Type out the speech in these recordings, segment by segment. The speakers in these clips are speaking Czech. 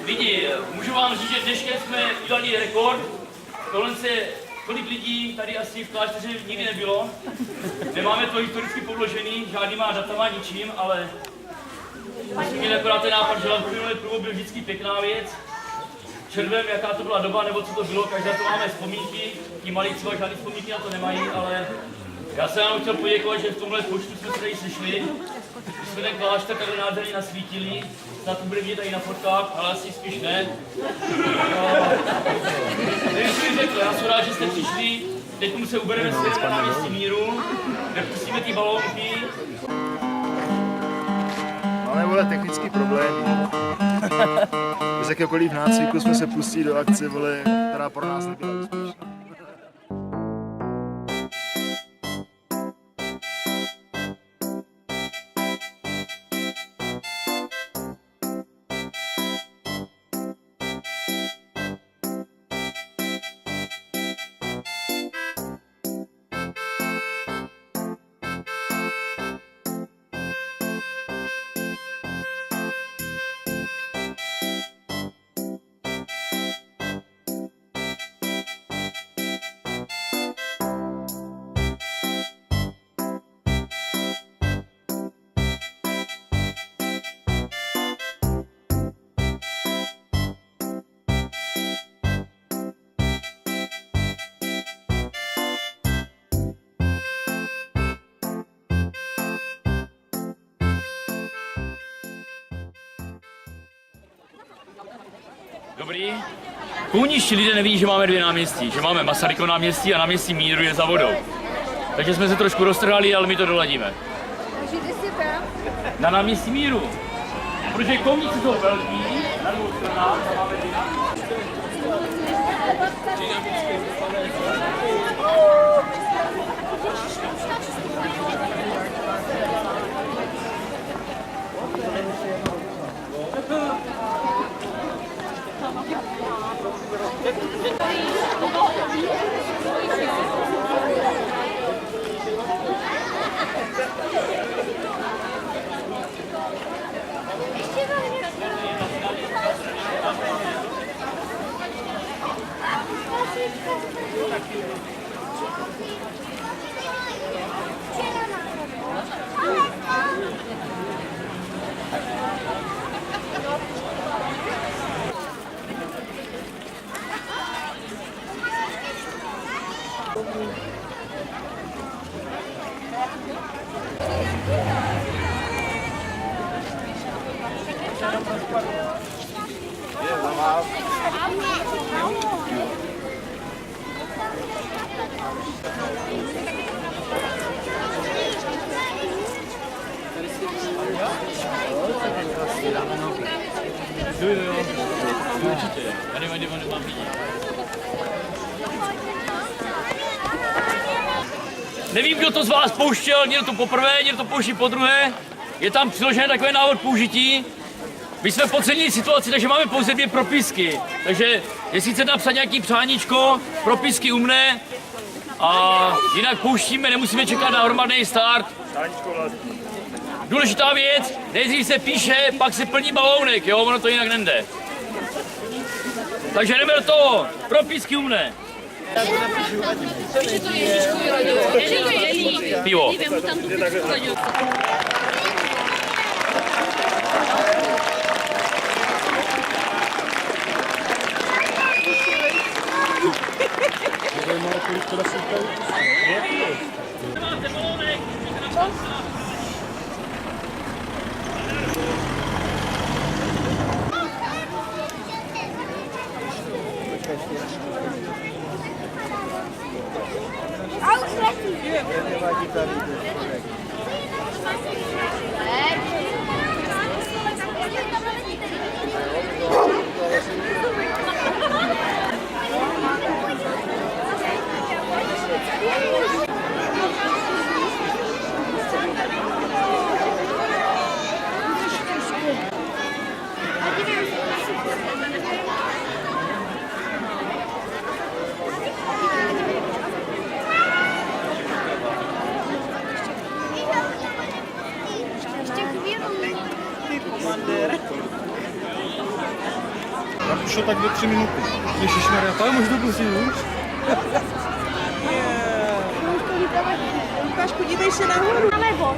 Lidi, můžu vám říct, že dneškem jsme udělali rekord. Tohle se tolik lidí tady asi v klášteře nikdy nebylo. Nemáme to historicky podložený, žádnýma datama, ničím, ale musím mít akorát ten nápad, že Lampovinovi průvod byl vždycky pěkná věc. Červem, jaká to byla doba, nebo co to bylo, každá to máme vzpomínky. Ti malí třeba žádný vzpomínky na to nemají, ale já jsem vám chtěl poděkovat, že v tomhle počtu jsme se tady sešli. Když jsme ten klášter takhle nádherně nasvítili, snad to bude vidět i na fotkách, ale asi spíš ne. Nevím, co bych řekl, já jsem rád, že jste přišli. Teď se ubereme směrem na náměstí Míru, kde pustíme ty balónky. Máme vole technický problém. Bez jakéhokoliv nácviku jsme se pustili do akce, vole, která pro nás nebyla úspěšná. Dobrý. Kouniští lidé neví, že máme dvě náměstí, že máme Masarykovo náměstí a náměstí Míru je za vodou. Takže jsme se trošku roztrhali, ale my to doladíme. Takže jde si tam? Na náměstí Míru. Protože kounice jsou velký, na dvou stranách, a máme dvě náměstí. Nevím, kdo to z vás pouštěl, někdo to poprvé, někdo to pouští po druhé. Je tam přiložený takový návod použití. My jsme podcenili situaci, takže máme pouze 2 propisky. Takže jestli chcete napsat nějaký přáníčko, propisky u mne a jinak pouštíme, nemusíme čekat na hromadný start. Důležitá věc, nejdřív se píše, pak se plní balónek, jo, ono to jinak nejde. Takže jdeme do toho, propisky u mne. Pivo. Já přišel tak 2-3 minuty. Ježišmarja, to je možná pustit už? Lukášku, dívej se nahoru. Nalevo.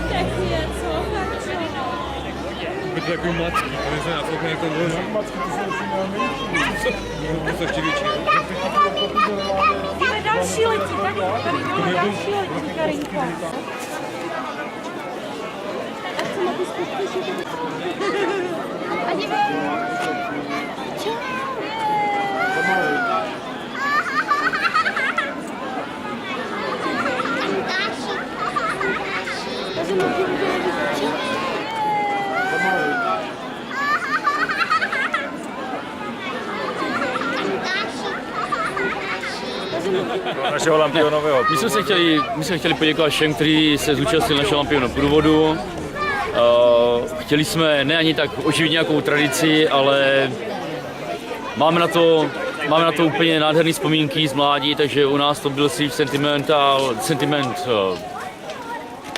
Tak něco. Být takový mladský, to je nafoukne jako dvoře. Macky, ty se už měl menší. To se ještě větší. Máme další letí, tady máme další letí, Karinka. Tak co máte zkusit? A dívej. Čau. Našeho lampionového. My jsme chtěli poděkovat všem, kteří se zúčastnili našeho lampionového průvodu. Chtěli jsme ne ani tak oživit nějakou tradici, ale máme na to úplně nádherné vzpomínky z mládí, takže u nás to byl si sentiment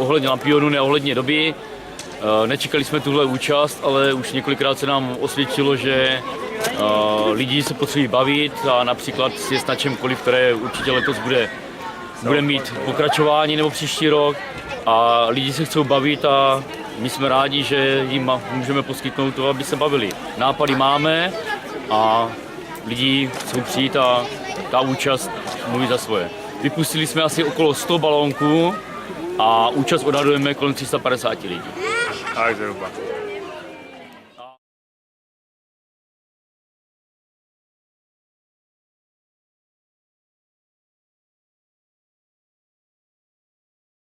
ohledně lampionu, ne ohledně doby. Nečekali jsme tuhle účast, ale už několikrát se nám osvědčilo, že lidi se potřebují bavit a například jest na čemkoliv, které určitě letos bude mít pokračování nebo příští rok a lidi se chcou bavit a my jsme rádi, že jim můžeme poskytnout to, aby se bavili. Nápady máme a lidi chcou přijít a ta účast mluví za svoje. Vypustili jsme asi okolo 100 balónků a účast odhadujeme kolem 350 lidí. Tak zhruba.